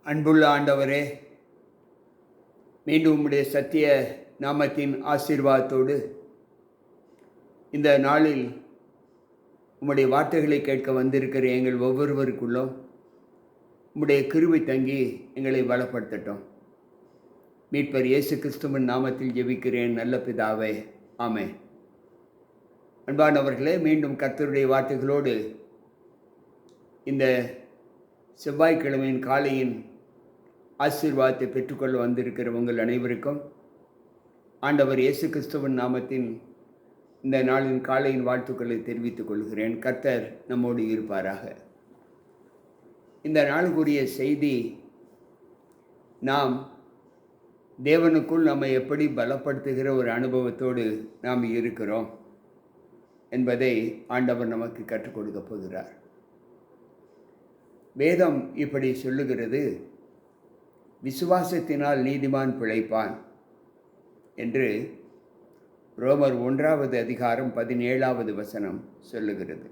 அன்புள்ள ஆண்டவரே, மீண்டும் உம்முடைய சத்திய நாமத்தின் ஆசீர்வாதத்தோடு இந்த நாளில் உம்முடைய வார்த்தைகளை கேட்க வந்திருக்கிற எங்கள் ஒவ்வொருவருக்குள்ளும் உம்முடைய கிருபை தங்கி எங்களை பலப்படுத்தட்டும். மீட்பர் இயேசு கிறிஸ்துவின் நாமத்தில் ஜெபிக்கிறேன் நல்ல பிதாவே, ஆமென். அன்பானவர்களே, மீண்டும் கர்த்தருடைய வார்த்தைகளோடு இந்த செவ்வாய்க்கிழமையின் காலையின் ஆசீர்வாதத்தை பெற்றுக்கொள்ள வந்திருக்கிற உங்கள் அனைவருக்கும் ஆண்டவர் இயேசு கிறிஸ்துவின் நாமத்தின் இந்த நாளின் காலையின் வாழ்த்துக்களை தெரிவித்துக் கொள்கிறேன். கர்த்தர் நம்மோடு இருப்பாராக. இந்த நாளுக்குரிய செய்தி, நாம் தேவனுக்குள் நம்மை எப்படி பலப்படுத்துகிற ஒரு அனுபவத்தோடு நாம் இருக்கிறோம் என்பதை ஆண்டவர் நமக்கு கற்றுக் கொடுக்க போகிறார். வேதம் இப்படி சொல்லுகிறது, விசுவாசத்தினால் நீதிமான் பிழைப்பான் என்று ரோமர் 1 அதிகாரம் 17 வசனம் சொல்லுகிறது.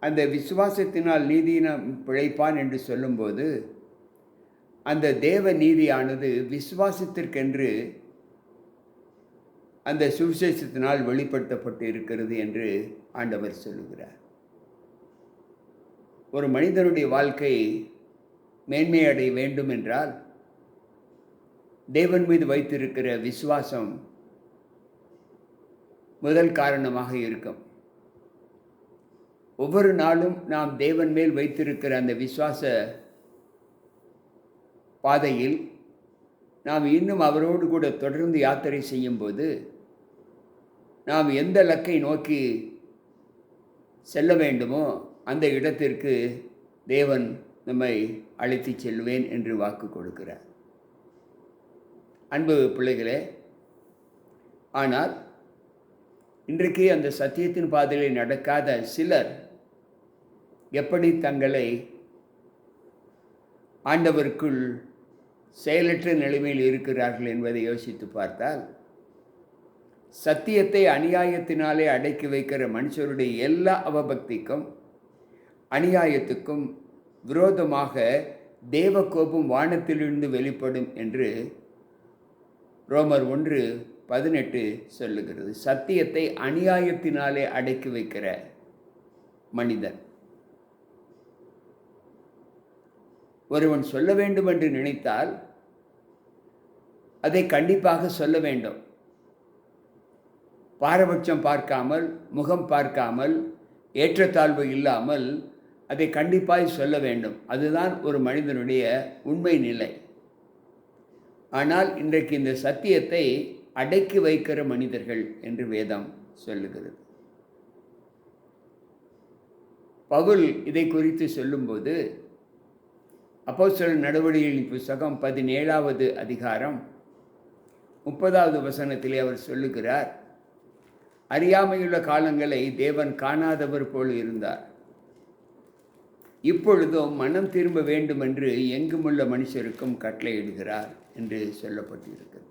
அந்த விசுவாசத்தினால் நீதிமான் பிழைப்பான் என்று சொல்லும்போது, அந்த தேவ நீதியானது விசுவாசத்திற்கென்று அந்த சுவிசேஷத்தினால் வெளிப்படுத்தப்பட்டு இருக்கிறது என்று ஆண்டவர் சொல்லுகிறார். ஒரு மனிதனுடைய வாழ்க்கை மேன்மையடைய வேண்டும் என்றால் தேவன் மீது வைத்திருக்கிற விசுவாசம் முதல் காரணமாக இருக்கும். ஒவ்வொரு நாளும் நாம் தேவன் மேல் வைத்திருக்கிற அந்த விசுவாச பாதையில் நாம் இன்னும் அவரோடு கூட தொடர்ந்து யாத்திரை செய்யும்போது, நாம் எந்த இலக்கை நோக்கி செல்ல வேண்டுமோ அந்த இடத்திற்கு தேவன் நம்மை அழைத்து செல்வேன் என்று வாக்கு கொடுக்கிறார். அன்பு பிள்ளைகளே, ஆனால் இன்றைக்கு அந்த சத்தியத்தின் பாதையில் நடக்காத சிலர் எப்படி தங்களை ஆண்டவருக்குள் செயலற்ற நிலைமையில் இருக்கிறார்கள் என்பதை யோசித்து பார்த்தால், சத்தியத்தை அநியாயத்தினாலே அடக்கி வைக்கிற மனுஷருடைய எல்லா அவபக்திக்கும் அநியாயத்துக்கும் விரோதமாக தேவ கோபம் வானத்திலிருந்து வெளிப்படும் என்று ரோமர் 1:18 சொல்லுகிறது. சத்தியத்தை அநியாயத்தினாலே அடக்கி வைக்கிற மனிதன், ஒருவன் சொல்ல வேண்டும் என்று நினைத்தால் அதை கண்டிப்பாக சொல்ல வேண்டும். பாரபட்சம் பார்க்காமல், முகம் பார்க்காமல், ஏற்றத்தாழ்வு இல்லாமல் அதை கண்டிப்பாய் சொல்ல வேண்டும். அதுதான் ஒரு மனிதனுடைய உண்மை நிலை. ஆனால் இன்றைக்கு இந்த சத்தியத்தை அடக்கி வைக்கிற மனிதர்கள் என்று வேதம் சொல்லுகிறது. பவுல் இதை குறித்து சொல்லும்போது, அப்போஸ்தலர் நடவடிக்கைகளின் புத்தகம் 17 அதிகாரம் 30 வசனத்திலே அவர் சொல்லுகிறார், அறியாமையுள்ள காலங்களை தேவன் காணாதவர் போல் இருந்தார். இப்பொழுதும் மனம் திரும்ப வேண்டும் என்று எங்குமுள்ள மனுஷருக்கும் கட்டளையிடுகிறார் என்று சொல்லப்பட்டிருக்கிறது.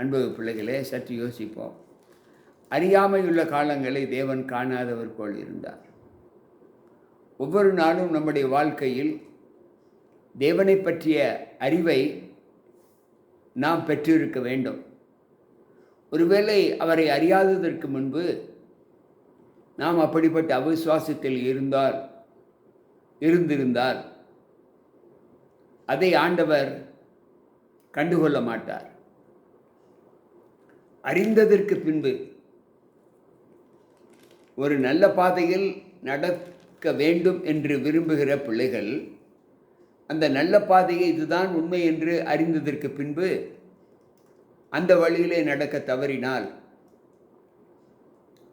அன்பு பிள்ளைகளே, சற்று யோசிப்போம். அறியாமையுள்ள காலங்களை தேவன் காணாதவர் போல் இருந்தார். ஒவ்வொரு நாளும் நம்முடைய வாழ்க்கையில் தேவனை பற்றிய அறிவை நாம் பெற்றிருக்க வேண்டும். ஒருவேளை அவரை அறியாததற்கு முன்பு நாம் அப்படிப்பட்ட அவிசுவாசத்தில் இருந்திருந்தால் அதை ஆண்டவர் கண்டுகொள்ள மாட்டார். அறிந்ததற்கு பின்பு ஒரு நல்ல பாதையில் நடக்க வேண்டும் என்று விரும்புகிற பிள்ளைகள் அந்த நல்ல பாதையை இதுதான் உண்மை என்று அறிந்ததற்கு பின்பு அந்த வழியிலே நடக்க தவறினால்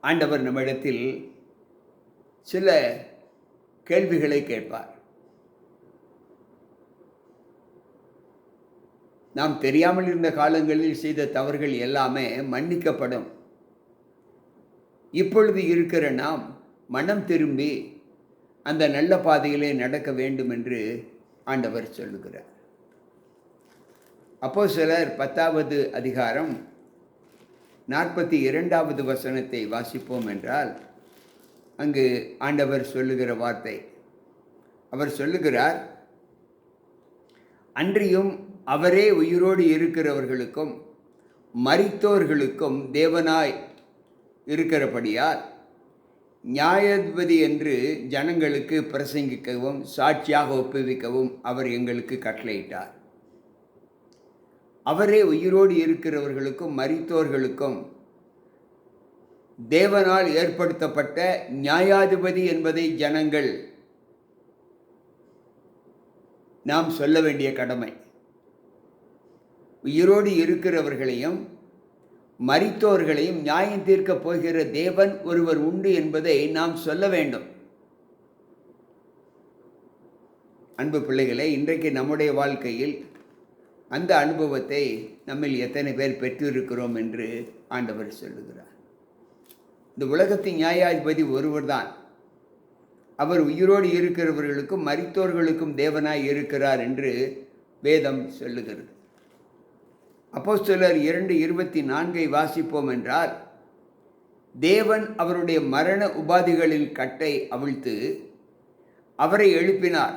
ஆண்டவர் நம்மிடத்தில் சில கேள்விகளை கேட்பார். நாம் தெரியாமல் இருந்த காலங்களில் செய்த தவறுகள் எல்லாமே மன்னிக்கப்படும். இப்பொழுது இருக்கிற நாம் மனம் திரும்பி அந்த நல்ல பாதையிலே நடக்க வேண்டும் என்று ஆண்டவர் சொல்லுகிறார். அப்போஸ்தலர் 10 அதிகாரம் 42வது வசனத்தை வாசிப்போம் என்றால், அங்கு ஆண்டவர் சொல்லுகிற வார்த்தை, அவர் சொல்லுகிறார், அன்றியும் அவரே உயிரோடு இருக்கிறவர்களுக்கும் மரித்தோர்களுக்கும் தேவனாய் இருக்கிறபடியால் நியாயாதிபதி என்று ஜனங்களுக்கு பிரசங்கிக்கவும் சாட்சியாக ஒப்புவிக்கவும் அவர் எங்களுக்கு கட்டளையிட்டார். அவரே உயிரோடு இருக்கிறவர்களுக்கும் மரித்தோர்களுக்கும் தேவனால் ஏற்படுத்தப்பட்ட நியாயாதிபதி என்பதை ஜனங்கள் நாம் சொல்ல வேண்டிய கடமை. உயிரோடு இருக்கிறவர்களையும் மரித்தோர்களையும் நியாயம் தீர்க்கப் போகிற தேவன் ஒருவர் உண்டு என்பதை நாம் சொல்ல வேண்டும். அன்பு பிள்ளைகளே, இன்றைக்கு நம்முடைய வாழ்க்கையில் அந்த அனுபவத்தை நம்மில் எத்தனை பேர் பெற்றிருக்கிறோம் என்று ஆண்டவர் சொல்லுகிறார். இந்த உலகத்தின் நியாயாதிபதி ஒருவர்தான். அவர் உயிரோடு இருக்கிறவர்களுக்கும் மரித்தோர்களுக்கும் தேவனாய் இருக்கிறார் என்று வேதம் சொல்லுகிறது. அப்போஸ்தலர் 2:24 வாசிப்போம் என்றால், தேவன் அவருடைய மரண உபாதிகளின் கட்டை அவிழ்த்து அவரை எழுப்பினார்.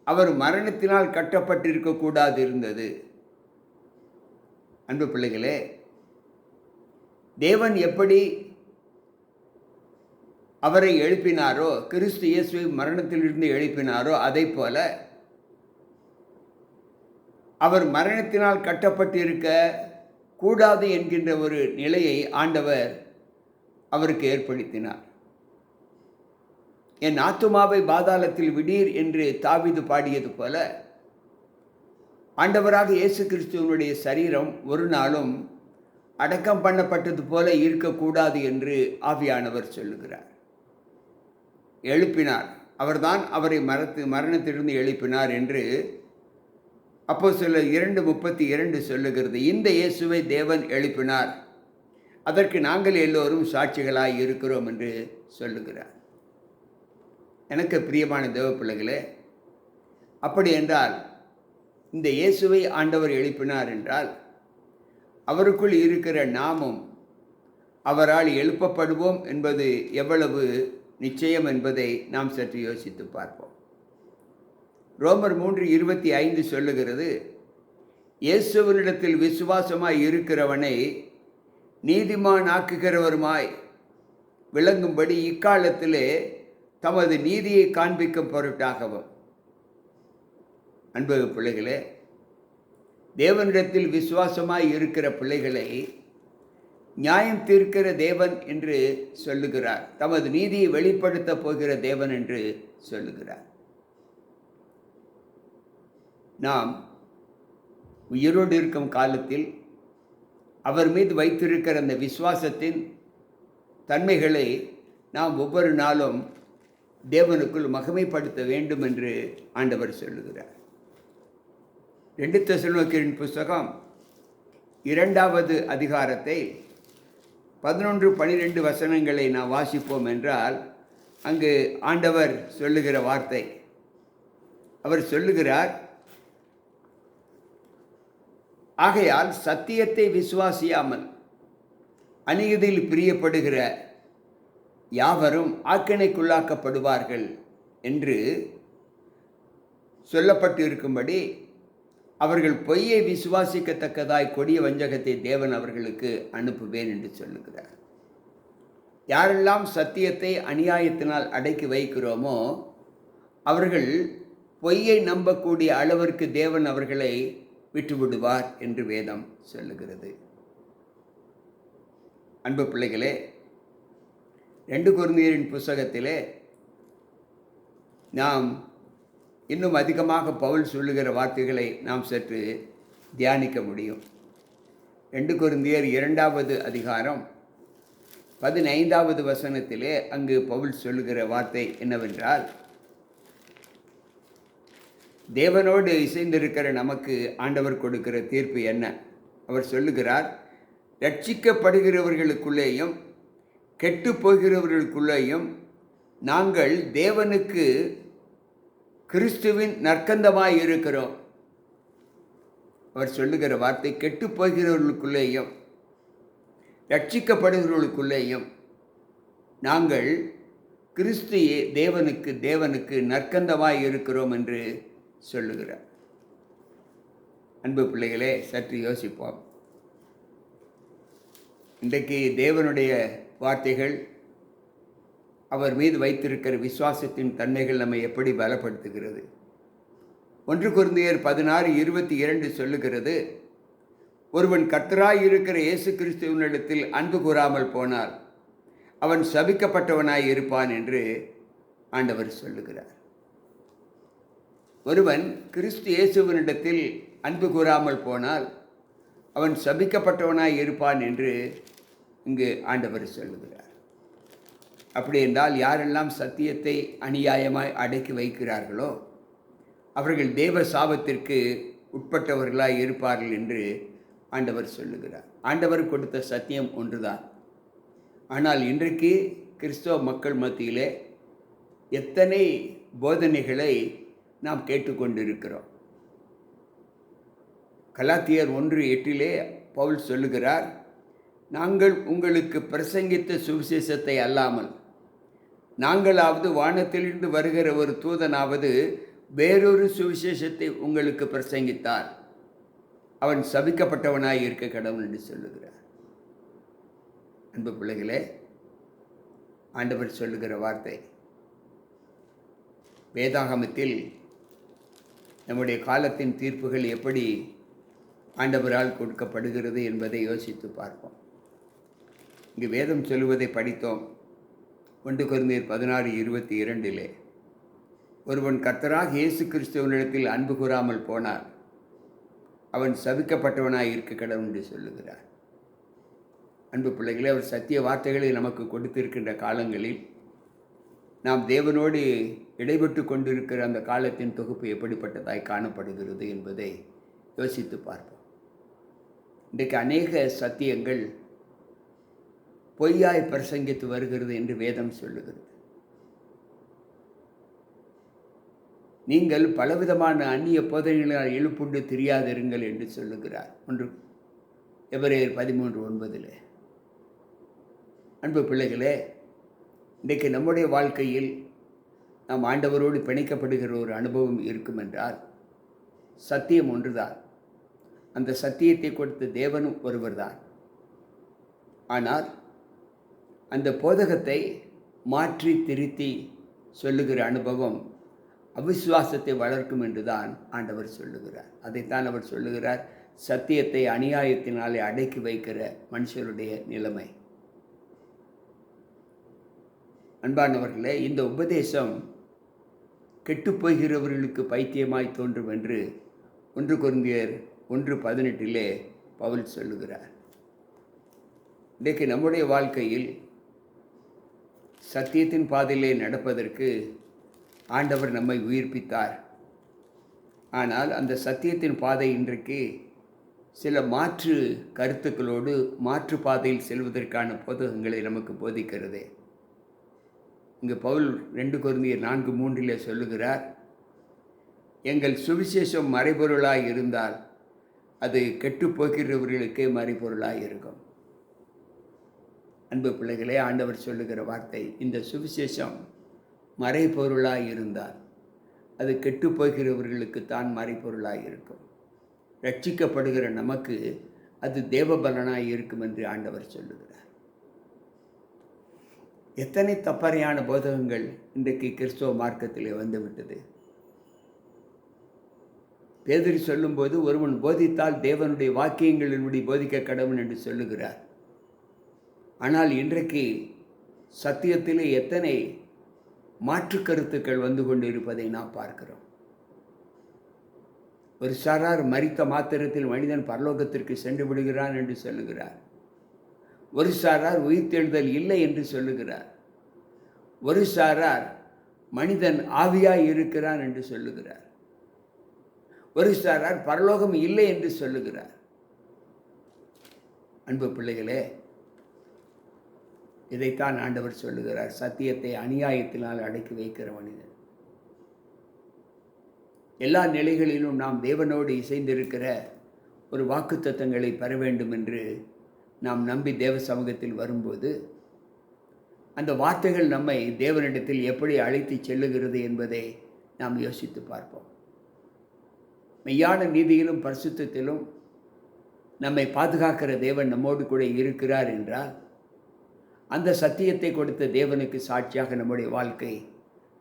அவர் மரணத்தினால் கட்டப்பட்டிருக்கக்கூடாது இருந்தது. அன்பு பிள்ளைகளே, தேவன் எப்படி அவரை எழுப்பினாரோ, கிறிஸ்து இயேசுவை மரணத்திலிருந்து எழுப்பினாரோ, அதை போல அவர் மரணத்தினால் கட்டப்பட்டிருக்க கூடாது என்கின்ற ஒரு நிலையை ஆண்டவர் அவருக்கு ஏற்படுத்தினார். என் ஆத்துமாவை பாதாளத்தில் விடீர் என்று தாவீது பாடியது போல, ஆண்டவராக இயேசு கிறிஸ்துவனுடைய சரீரம் ஒரு நாளும் அடக்கம் பண்ணப்பட்டது போல இருக்கக்கூடாது என்று ஆவியானவர் சொல்லுகிறார். எழுப்பினார். அவர்தான் அவரை மரணத்திலிருந்து எழுப்பினார் என்று அப்போஸ்தலர் 2:32 சொல்லுகிறது. இந்த இயேசுவை தேவன் எழுப்பினார், அதற்கு நாங்கள் எல்லோரும் சாட்சிகளாய் இருக்கிறோம் என்று சொல்லுகிறார். எனக்கு பிரியமான தேவ பிள்ளைகளே, அப்படி என்றால் இந்த இயேசுவை ஆண்டவர் எழுப்பினார் என்றால், அவருக்குள் இருக்கிற நாமும் அவரால் எழுப்பப்படுவோம் என்பது எவ்வளவு நிச்சயம் என்பதை நாம் சற்று யோசித்து பார்ப்போம். ரோமர் 3:25 சொல்லுகிறது, இயேசுவினிடத்தில் விசுவாசமாய் இருக்கிறவனை நீதிமான் ஆக்குகிறவருமாய் விளங்கும்படி இக்காலத்திலே தமது நீதியை காண்பிக்கும் பொருட்டாகவும். அன்பு பிள்ளைகளே, தேவனிடத்தில் விசுவாசமாய் இருக்கிற பிள்ளைகளை நியாயம் தீர்க்கிற தேவன் என்று சொல்லுகிறார். தமது நீதியை வெளிப்படுத்த போகிற தேவன் என்று சொல்லுகிறார். நாம் உயிரோடு இருக்கும் காலத்தில் அவர் மீது வைத்திருக்கிற அந்த விசுவாசத்தின் தன்மைகளை நாம் ஒவ்வொரு நாளும் தேவனுக்குள் மகிமைப்படுத்த வேண்டும் என்று ஆண்டவர் சொல்லுகிறார். 2 தெசலோனிக்கேயரின் புஸ்தகம் 2வது அதிகாரத்தை 11-12 வசனங்களை நாம் வாசிப்போம் என்றால், அங்கு ஆண்டவர் சொல்லுகிற வார்த்தை, அவர் சொல்லுகிறார், ஆகையால் சத்தியத்தை விசுவாசியாமல் அநீதியில் பிரியப்படுகிற யாவரும் ஆக்கினைக்குள்ளாக்கப்படுவார்கள் என்று சொல்லப்பட்டு இருக்கும்படி அவர்கள் பொய்யை விசுவாசிக்கத்தக்கதாய் கொடிய வஞ்சகத்தை தேவன் அவர்களுக்கு அனுப்புவேன் என்று சொல்லுகிறார். யாரெல்லாம் சத்தியத்தை அநியாயத்தினால் அடக்கி வைக்கிறோமோ அவர்கள் பொய்யை நம்பக்கூடிய அளவிற்கு தேவன் அவர்களை விட்டுவிடுவார் என்று வேதம் சொல்லுகிறது. அன்பு பிள்ளைகளே, 2 கொரிந்தியரின் புஸ்தகத்திலே நாம் இன்னும் அதிகமாக பவுல் சொல்லுகிற வார்த்தைகளை நாம் சற்று தியானிக்க முடியும். 2 கொரிந்தியர் 2வது அதிகாரம் 15வது வசனத்திலே அங்கு பவுல் சொல்லுகிற வார்த்தை என்னவென்றால், தேவனோடு இசைந்திருக்கிற நமக்கு ஆண்டவர் கொடுக்கிற தீர்ப்பு என்ன? அவர் சொல்லுகிறார், ரட்சிக்கப்படுகிறவர்களுக்குள்ளேயும் கெட்டு போகிறவர்களுக்குள்ளேயும் நாங்கள் தேவனுக்கு கிறிஸ்துவின் நற்கந்தமாய் இருக்கிறோம். அவர் சொல்லுகிற வார்த்தை, கெட்டு போகிறவர்களுக்குள்ளேயும் ரட்சிக்கப்படுகிறவர்களுக்குள்ளேயும் நாங்கள் கிறிஸ்து தேவனுக்கு நற்கந்தமாய் இருக்கிறோம் என்று சொல்லுகிறார். அன்பு பிள்ளைகளே, சற்று யோசிப்போம். இன்றைக்கு தேவனுடைய வார்த்தைகள், அவர் மீது வைத்திருக்கிற விசுவாசத்தின் தன்மைகள் நம்மை எப்படி பலப்படுத்துகிறது? 1 கொரிந்தியர் 16:22 சொல்லுகிறது, ஒருவன் கர்த்தராய் இருக்கிற இயேசு கிறிஸ்துவினிடத்தில் அன்பு கூறாமல் போனால் அவன் சபிக்கப்பட்டவனாய் இருப்பான் என்று ஆண்டவர் சொல்லுகிறார். ஒருவன் கிறிஸ்து இயேசுவினிடத்தில் அன்பு கூறாமல் போனால் அவன் சபிக்கப்பட்டவனாய் இருப்பான் என்று இங்கு ஆண்டவர் சொல்லுகிறார். அப்படி என்றால் யாரெல்லாம் சத்தியத்தை அநியாயமாய் அடக்கி வைக்கிறார்களோ அவர்கள் தேவ சாபத்திற்கு உட்பட்டவர்களாய் இருப்பார்கள் என்று ஆண்டவர் சொல்லுகிறார். ஆண்டவர் கொடுத்த சத்தியம் ஒன்றுதான். ஆனால் இன்றைக்கு கிறிஸ்தவ மக்கள் மத்தியிலே எத்தனை போதனைகளை நாம் கேட்டுக்கொண்டிருக்கிறோம். கலாத்தியர் 1:8 பவுல் சொல்லுகிறார், நாங்கள் உங்களுக்கு பிரசங்கித்த சுவிசேஷத்தை அல்லாமல் நாங்களாவது வானத்திலிருந்து வருகிற ஒரு தூதனாவது வேறொரு சுவிசேஷத்தை உங்களுக்கு பிரசங்கித்தார் அவன் சபிக்கப்பட்டவனாய் இருக்க கடவுள் என்று சொல்லுகிறார். அன்பு பிள்ளைகளே, ஆண்டவர் சொல்லுகிற வார்த்தை வேதாகமத்தில் நம்முடைய காலத்தின் தீர்ப்புகள் எப்படி ஆண்டவரால் கொடுக்கப்படுகிறது என்பதை யோசித்து பார்ப்போம். இங்கு வேதம் சொல்லுவதை படித்தோம். 1 கொரிந்தியர் 16:22 ஒருவன் கர்த்தராக இயேசு கிறிஸ்துவினிடத்தில் அன்பு கூறாமல் போனார் அவன் சபிக்கப்பட்டவனாய் இருக்க கடவுள் என்று சொல்லுகிறார். அன்பு பிள்ளைகளே, அவர் சத்திய வார்த்தைகளை நமக்கு கொடுத்திருக்கின்ற காலங்களில் நாம் தேவனோடு இடைபெற்று கொண்டிருக்கிற அந்த காலத்தின் தொகுப்பு எப்படிப்பட்டதாய் காணப்படுகிறது என்பதை யோசித்து பார்ப்போம். இன்றைக்கு அநேக சத்தியங்கள் பொய்யாய் பிரசங்கித்து வருகிறது என்று வேதம் சொல்லுகிறது. நீங்கள் பலவிதமான அந்நிய போதனைகளால் எழுப்புண்டு தெரியாதிருங்கள் என்று சொல்லுகிறார். 1 எபிரேயர் 13:9. அன்பு பிள்ளைகளே, இன்றைக்கு நம்முடைய வாழ்க்கையில் நாம் ஆண்டவரோடு பிணைக்கப்படுகிற ஒரு அனுபவம் இருக்கும் என்றால் சத்தியம் ஒன்றுதான். அந்த சத்தியத்தை கொடுத்த தேவனும் ஒருவர்தான். ஆனால் அந்த போதகத்தை மாற்றி திருத்தி சொல்லுகிற அனுபவம் அவிசுவாசத்தை வளர்க்கும் என்றுதான் ஆண்டவர் சொல்லுகிறார். அதைத்தான் அவர் சொல்லுகிறார், சத்தியத்தை அநியாயத்தினாலே அடக்கி வைக்கிற மனுஷருடைய நிலைமை. அன்பானவர்களே, இந்த உபதேசம் கெட்டுப்போகிறவர்களுக்கு பைத்தியமாய் தோன்றும் என்று 1 கொரிந்தியர் 1:18 பவுல் சொல்லுகிறார். இன்றைக்கு நம்முடைய வாழ்க்கையில் சத்தியத்தின் பாதையிலே நடப்பதற்கு ஆண்டவர் நம்மை உயிர்ப்பித்தார். ஆனால் அந்த சத்தியத்தின் பாதை இன்றைக்கு சில மாற்று கருத்துக்களோடு மாற்று பாதையில் செல்வதற்கான போதகங்களை நமக்கு போதிக்கிறது. இங்கு பவுல் 2 கொரிந்தியர் 4:3 சொல்லுகிறார், எங்கள் சுவிசேஷம் மறைபொருளாய் இருந்தால் அது கெட்டுப்போகிறவர்களுக்கே மறைபொருளாய் இருக்கும். அன்பு பிள்ளைகளே, ஆண்டவர் சொல்லுகிற வார்த்தை, இந்த சுவிசேஷம் மறைபொருளாய் இருந்தால் அது கெட்டுப்போகிறவர்களுக்கு தான் மறைபொருளாய் இருக்கும். ரட்சிக்கப்படுகிற நமக்கு அது தேவபலனாய் இருக்கும் என்று ஆண்டவர் சொல்லுகிறார். எத்தனை தப்பறையான போதகங்கள் இன்றைக்கு கிறிஸ்தவ மார்க்கத்திலே வந்துவிட்டது. பேதுரு சொல்லும்போது, ஒருவன் போதித்தால் தேவனுடைய வாக்கியங்களின்படி போதிக்க கடவுள் என்று சொல்லுகிறார். ஆனால் இன்றைக்கு சத்தியத்திலே எத்தனை மாற்று கருத்துக்கள் வந்து கொண்டிருப்பதை நாம் பார்க்கிறோம். ஒரு சாரார் மரித்த மாத்திரத்தில் மனிதன் பரலோகத்திற்கு சென்று விடுகிறான் என்று சொல்லுகிறார். ஒரு சாரார் உயிர்த்தெழுதல் இல்லை என்று சொல்லுகிறார். ஒரு சாரார் மனிதன் ஆவியாய் இருக்கிறான் என்று சொல்லுகிறார். ஒரு சாரார் பரலோகம் இல்லை என்று சொல்லுகிறார். அன்பு பிள்ளைகளே, இதைத்தான் ஆண்டவர் சொல்லுகிறார், சத்தியத்தை அநியாயத்தினால் அடக்கி வைக்கிற மனிதன். எல்லா நிலைகளிலும் நாம் தேவனோடு இசைந்திருக்கிற ஒரு வாக்குத்தத்தங்களை பெற வேண்டும் என்று நாம் நம்பி தேவ சமூகத்தில் வரும்போது அந்த வார்த்தைகள் நம்மை தேவனிடத்தில் எப்படி அழைத்து செல்லுகிறது என்பதை நாம் யோசித்து பார்ப்போம். மெய்யான நீதியிலும் பரிசுத்தத்திலும் நம்மை பாதுகாக்கிற தேவன் நம்மோடு கூட இருக்கிறார் என்றால், அந்த சத்தியத்தை கொடுத்த தேவனுக்கு சாட்சியாக நம்முடைய வாழ்க்கை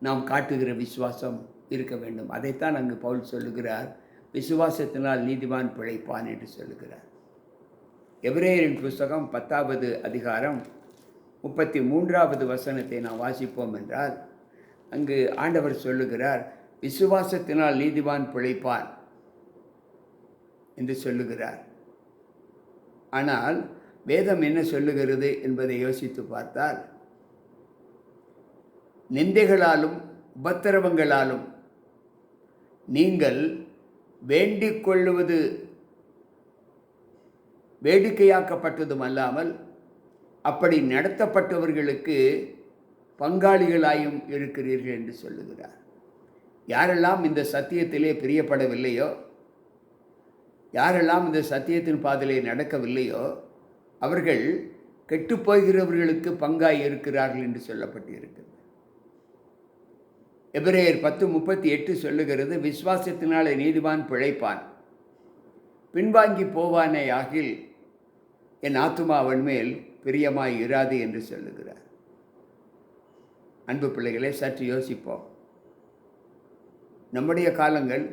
நாம் காட்டுகிற விசுவாசம் இருக்க வேண்டும். அதைத்தான் அங்கு பவுல் சொல்லுகிறார், விசுவாசத்தினால் நீதிமான் பிழைப்பான் என்று சொல்லுகிறார். எபிரேயரின் புஸ்தகம் 10வது அதிகாரம் 33வது வசனத்தை நாம் வாசிப்போம் என்றால், அங்கு ஆண்டவர் சொல்லுகிறார், விசுவாசத்தினால் நீதிமான் பிழைப்பான் என்று சொல்லுகிறார். ஆனால் வேதம் என்ன சொல்லுகிறது என்பதை யோசித்து பார்த்தால், நிந்தைகளாலும் உபத்திரவங்களாலும் நீங்கள் வேண்டிக் கொள்ளுவது வேடிக்கையாக்கப்பட்டதும் அல்லாமல் அப்படி நடத்தப்பட்டவர்களுக்கு பங்காளிகளாயும் இருக்கிறீர்கள் என்று சொல்லுகிறார். யாரெல்லாம் இந்த சத்தியத்திலே பிரியப்படவில்லையோ, யாரெல்லாம் இந்த சத்தியத்தின் பாதையிலே நடக்கவில்லையோ, அவர்கள் கெட்டுப்போகிறவர்களுக்கு பங்காய் இருக்கிறார்கள் என்று சொல்லப்பட்டிருக்கிறது. எபிரேயர் 10:38 சொல்லுகிறது, விசுவாசத்தினாலே நீதிமான் பிழைப்பான், பின்வாங்கி போவானே ஆகில் என் ஆத்துமா அவன் மேல் பிரியமாய் இராது என்று சொல்லுகிறார். அன்பு பிள்ளைகளே, சற்று யோசிப்போம். நம்முடைய காலங்கள்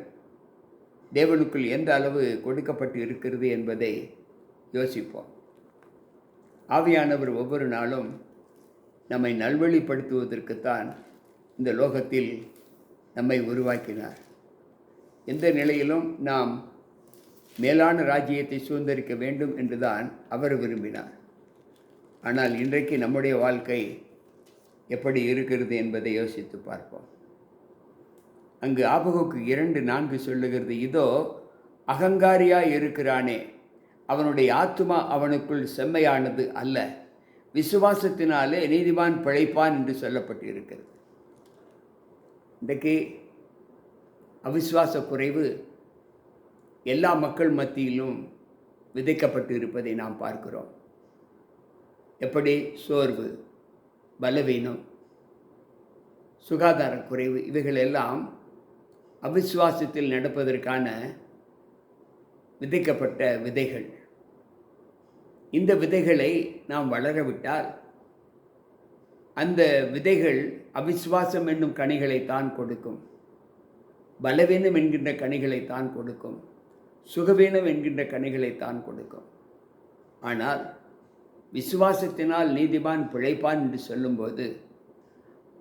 தேவனுக்குள் எந்த அளவு கொடுக்கப்பட்டு இருக்கிறது என்பதை யோசிப்போம். ஆவியானவர் ஒவ்வொரு நாளும் நம்மை நல்வழிப்படுத்துவதற்குத்தான் இந்த லோகத்தில் நம்மை உருவாக்கினார். எந்த நிலையிலும் நாம் மேலான ராஜ்யத்தை சுதந்திரிக்க வேண்டும் என்றுதான் அவர் விரும்பினார். ஆனால் இன்றைக்கு நம்முடைய வாழ்க்கை எப்படி இருக்கிறது என்பதை யோசித்து பார்ப்போம். அங்கு ஆபகுக்கு 2:4 சொல்லுகிறது, இதோ அகங்காரியாய் இருக்கிறானே, அவனுடைய ஆத்துமா அவனுக்குள் செம்மையானது அல்ல, விசுவாசத்தினாலே நீதிமான் பிழைப்பான் என்று சொல்லப்பட்டு இருக்கிறது. இன்றைக்கு அவிசுவாச குறைவு எல்லா மக்கள் மத்தியிலும் விதைக்கப்பட்டு இருப்பதை நாம் பார்க்கிறோம். எப்படி சோர்வு, பலவீனம், சுகாதார குறைவு, இவைகள் எல்லாம் அவிசுவாசத்தில் நடப்பதற்கான விதைக்கப்பட்ட விதைகள். இந்த விதைகளை நாம் வளரவிட்டால் அந்த விதைகள் அவிசுவாசம் என்னும் கனிகளை தான் கொடுக்கும், பலவீனம் என்கின்ற கனிகளை தான் கொடுக்கும், சுகவீனம் என்கின்ற கனிகளை தான் கொடுக்கும். ஆனால் விசுவாசத்தினால் நீதிமான் பிழைப்பான் என்று சொல்லும்போது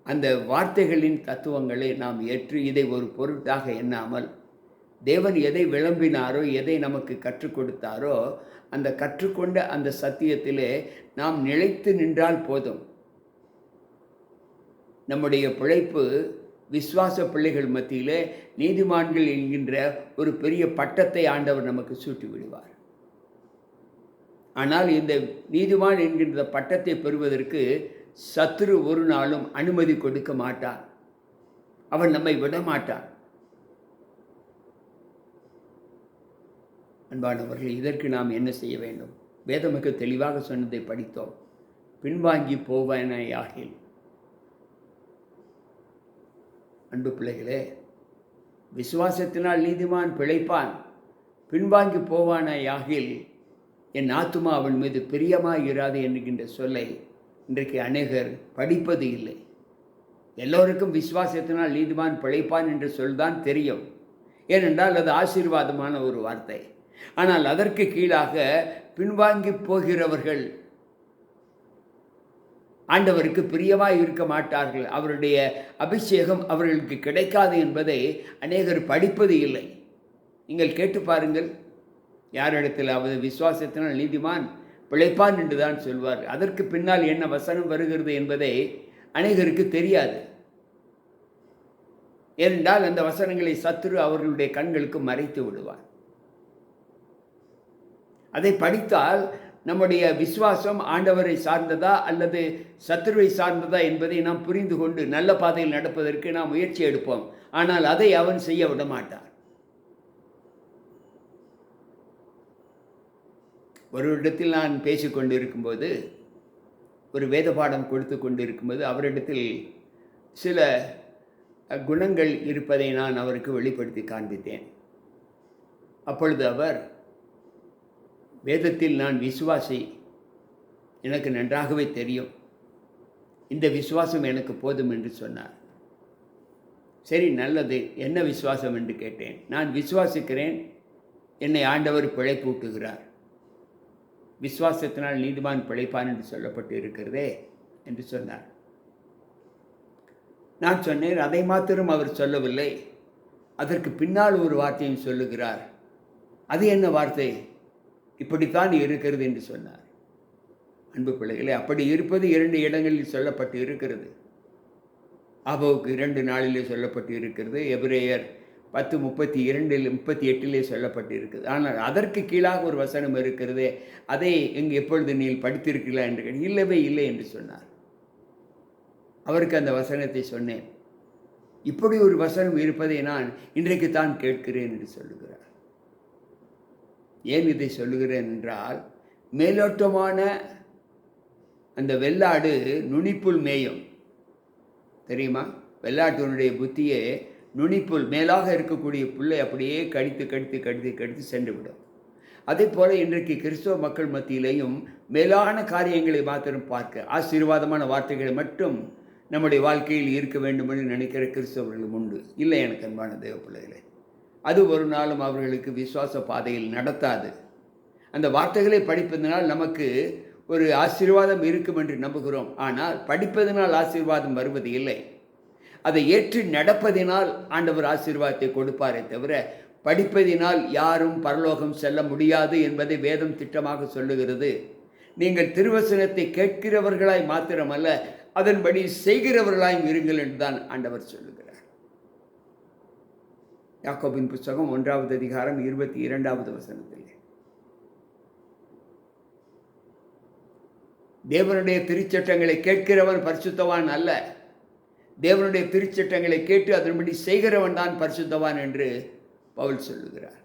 அந்த வார்த்தைகளின் தத்துவங்களை நாம் ஏற்று இதை ஒரு பொருட்டாக எண்ணாமல், தேவன் எதை விளம்பினாரோ, எதை நமக்கு கற்றுக் கொடுத்தாரோ, அந்த கற்றுக்கொண்ட அந்த சத்தியத்திலே நாம் நிலைத்து நின்றால் போதும். நம்முடைய பிழைப்பு விசுவாச பிள்ளைகள் மத்தியிலே நீதிமான்கள் என்கின்ற ஒரு பெரிய பட்டத்தை ஆண்டவர் நமக்கு சூட்டி விடுவார். ஆனால் இந்த நீதிமான் என்கின்ற பட்டத்தை பெறுவதற்கு சத்துரு ஒரு நாளும் அனுமதி கொடுக்க மாட்டான். அவன் நம்மை விட மாட்டான். அன்பானவர்கள், இதற்கு நாம் என்ன செய்ய வேண்டும்? வேதம் மிக தெளிவாக சொன்னதை படித்தோம். பின்வாங்கி போவானாயாகில். அன்பு பிள்ளைகளே, விசுவாசத்தினால் நீதிமான் பிழைப்பான், பின்வாங்கி போவானாயாகில் என் ஆத்துமா அவன் மீது பிரியமாய் இராது என்கின்ற சொல்லை இன்றைக்கு அநேகர் படிப்பது இல்லை. எல்லோருக்கும் விசுவாசத்தினால் நீதிமான் பிழைப்பான் என்ற சொல்தான் தெரியும். ஏனென்றால் அது ஆசீர்வாதமான ஒரு வார்த்தை. ஆனால் அதற்கு கீழாக பின்வாங்கி போகிறவர்கள் ஆண்டவருக்கு பிரியமாய் இருக்க மாட்டார்கள், அவருடைய அபிஷேகம் அவர்களுக்கு கிடைக்காது என்பதை அநேகர் படிப்பது இல்லை. நீங்கள் கேட்டு பாருங்கள், யாரிடத்தில் அவது விசுவாசத்தினால் நீதிமான் பிழைப்பான் என்று தான் சொல்வார். அதற்கு பின்னால் என்ன வசனம் வருகிறது என்பதை அநேகருக்கு தெரியாது. ஏனென்றால் அந்த வசனங்களை சத்துரு அவர்களுடைய கண்களுக்கு மறைத்து விடுவார். அதை படித்தால் நம்முடைய விசுவாசம் ஆண்டவரை சார்ந்ததா அல்லது சத்துருவை சார்ந்ததா என்பதை நாம் புரிந்து கொண்டு நல்ல பாதையில் நடப்பதற்கு நாம் முயற்சி எடுப்போம். ஆனால் அதை அவன் செய்ய விட மாட்டான். ஒரு இடத்தில் நான் பேசிக்கொண்டு இருக்கும்போது ஒரு வேத பாடம் கொடுத்து கொண்டு இருக்கும்போது அவரிடத்தில் சில குணங்கள் இருப்பதை நான் அவருக்கு வெளிப்படுத்தி காண்பித்தேன். அப்பொழுது அவர், வேதத்தில் நான் விசுவாசி, எனக்கு நன்றாகவே தெரியும், இந்த விசுவாசம் எனக்கு போதும் என்று சொன்னார். சரி, நல்லது, என்ன விசுவாசம் என்று கேட்டேன். நான் விசுவாசிக்கிறேன், என்னை ஆண்டவர் பிழைப்பூட்டுகிறார், விசுவாசத்தினால் நீதிமான் பிழைப்பான் என்று சொல்லப்பட்டு இருக்கிறதே என்று சொன்னார். நான் சொன்னேன், அதை மாத்திரம் அவர் சொல்லவில்லை, அதற்கு பின்னால் ஒரு வார்த்தையும் சொல்லுகிறார். அது என்ன வார்த்தை? இப்படித்தான் இருக்கிறது என்று சொன்னார். அன்பு பிள்ளைகளே, அப்படி இருப்பது 2 இடங்களில் சொல்லப்பட்டு இருக்கிறது. ஆபோவுக்கு 2 நாளிலே சொல்லப்பட்டு இருக்கிறது. எபிரேயர் 10:32-38 சொல்லப்பட்டு இருக்குது. ஆனால் அதற்கு கீழாக ஒரு வசனம் இருக்கிறதே, அதை இங்கு எப்பொழுது நீ படித்திருக்கிறீர்களா என்று கேட்டு, இல்லவே இல்லை என்று சொன்னார். அவருக்கு அந்த வசனத்தை சொன்னேன். இப்படி ஒரு வசனம் இருப்பதை நான் இன்றைக்கு தான் கேட்கிறேன் என்று சொல்லுகிறார். ஏன் இதை சொல்லுகிறேன் என்றால், மேலோட்டமான அந்த வெள்ளாடு நுனிப்புல் மேயும், தெரியுமா? வெள்ளாட்டினுடைய புத்தியே நுனிப்புல், மேலாக இருக்கக்கூடிய புல்லை அப்படியே கடித்து கடித்து கடித்து கடித்து சென்றுவிடும். அதே போல் இன்றைக்கு கிறிஸ்தவ மக்கள் மத்தியிலேயும் மேலான காரியங்களை மாத்திரம் பார்க்க, ஆசீர்வாதமான வார்த்தைகளை மட்டும் நம்முடைய வாழ்க்கையில் இருக்க வேண்டும் என்று நினைக்கிற கிறிஸ்தவர்களும் உண்டு. இல்லை எனக்கு அன்பான தேவ பிள்ளைகளே, அது ஒரு நாளும் அவர்களுக்கு விசுவாச பாதையில் நடத்தாது. அந்த வார்த்தைகளை படிப்பதனால் நமக்கு ஒரு ஆசீர்வாதம் இருக்கும் என்று நம்புகிறோம். ஆனால் படிப்பதனால் ஆசீர்வாதம் வருவது இல்லை. அதை ஏற்று நடப்பதினால் ஆண்டவர் ஆசீர்வாதத்தை கொடுப்பாரே தவிர, படிப்பதினால் யாரும் பரலோகம் செல்ல முடியாது என்பதை வேதம் திட்டமாக சொல்லுகிறது. நீங்கள் திருவசனத்தை கேட்கிறவர்களாய் மாத்திரமல்ல, அதன்படி செய்கிறவர்களாயும் இருங்கள் என்றுதான் ஆண்டவர் சொல்லுகிறார். யாக்கோபின் புத்தகம் 1 அதிகாரம் 22 வசனத்தில், தேவனுடைய திருச்சட்டங்களை கேட்கிறவன் பரிசுத்தவான் அல்ல, தேவனுடைய திருச்சட்டங்களை கேட்டு அதன்படி செய்கிறவன் தான் பரிசுத்தவான் என்று பவுல் சொல்லுகிறார்.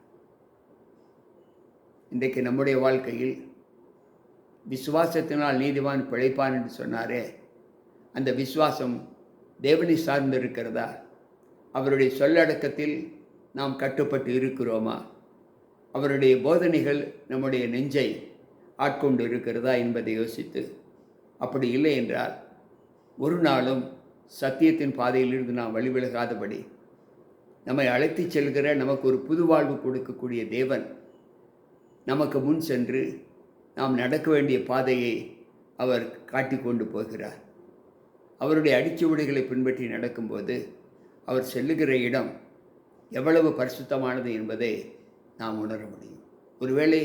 இன்றைக்கு நம்முடைய வாழ்க்கையில் விசுவாசத்தினால் நீதிமான் பிழைப்பான் என்று சொன்னாரே, அந்த விசுவாசம் தேவனை சார்ந்து இருக்கிறதா? அவருடைய சொல்லடக்கத்தில் நாம் கட்டுப்பட்டு இருக்கிறோமா? அவருடைய போதனைகள் நம்முடைய நெஞ்சை ஆட்கொண்டு இருக்கிறதா என்பதை யோசித்து, அப்படி இல்லை என்றால் ஒரு நாளும் சத்தியத்தின் பாதையிலிருந்து நாம் வழிவிலகாதபடி நம்மை அழைத்து செல்கிற, நமக்கு ஒரு புது வாழ்வு கொடுக்கக்கூடிய தேவன் நமக்கு முன் சென்று நாம் நடக்க வேண்டிய பாதையை அவர் காட்டிக்கொண்டு போகிறார். அவருடைய அடிச்சுவடுகளை பின்பற்றி நடக்கும்போது அவர் செல்லுகிற இடம் எவ்வளவு பரிசுத்தமானது என்பதை நாம் உணர முடியும். ஒருவேளை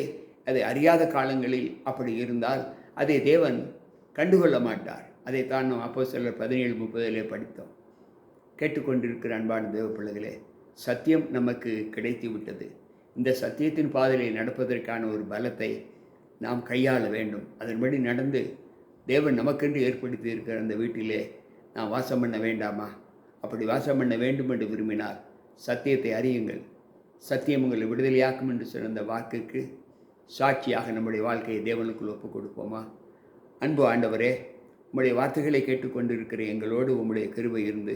அதை அறியாத காலங்களில் அப்படி இருந்தால் அதை தேவன் கண்டுகொள்ள மாட்டார். அதைத்தான் நாம் அப்போஸ்தலர் 17:30 படித்தோம். கேட்டுக்கொண்டிருக்கிற அன்பான தேவ பிள்ளைகளே, சத்தியம் நமக்கு கிடைத்து விட்டது. இந்த சத்தியத்தின் பாதையில் நடப்பதற்கான ஒரு பலத்தை நாம் கையாள வேண்டும். அதன்படி நடந்து தேவன் நமக்கென்று ஏற்படுத்தி இருக்கிற அந்த வீட்டிலே நாம் வாசம் பண்ண வேண்டாமா? அப்படி வாசம் பண்ண வேண்டும் என்று விரும்பினால் சத்தியத்தை அறியுங்கள், சத்தியம் உங்களை விடுதலையாக்கும் என்று சொன்ன அந்த வாக்குக்கு சாட்சியாக நம்முடைய வாழ்க்கையை தேவனுக்குள் ஒப்புக் கொடுப்போமா? அன்பு ஆண்டவரே, உம்முடைய வார்த்தைகளை கேட்டுக்கொண்டிருக்கிற எங்களோடு உம்முடைய கிருபை இருந்து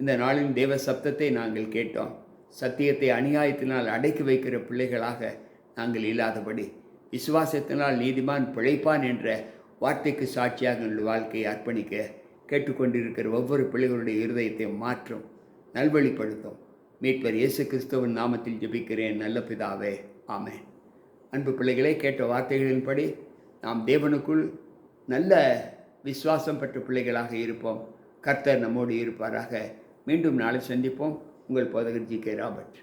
இந்த நாளின் தேவ சப்தத்தை நாங்கள் கேட்டோம். சத்தியத்தை அநியாயத்தினால் அடக்கி வைக்கிற பிள்ளைகளாக நாங்கள் இல்லாதபடி விசுவாசத்தினால் நீதிமான் பிழைப்பான் என்ற வார்த்தைக்கு சாட்சியாக எங்கள் வாழ்க்கையை அர்ப்பணிக்க கேட்டுக்கொண்டிருக்கிற ஒவ்வொரு பிள்ளைகளுடைய இருதயத்தை மாற்றும், நல்வழிப்படுத்தும். மீட்பர் இயேசு கிறிஸ்துவின் நாமத்தில் ஜெபிக்கிறேன் நல்ல பிதாவே, ஆமென். அன்பு பிள்ளைகளே, கேட்ட வார்த்தைகளின்படி நாம் தேவனுக்குள் நல்ல விசுவாசம் பெற்ற பிள்ளைகளாக இருப்போம். கர்த்தர் நம்மோடு இருப்பாராக. மீண்டும் நாளை சந்திப்போம். உங்கள் போதகர் ஜி.கே. ராபர்ட்.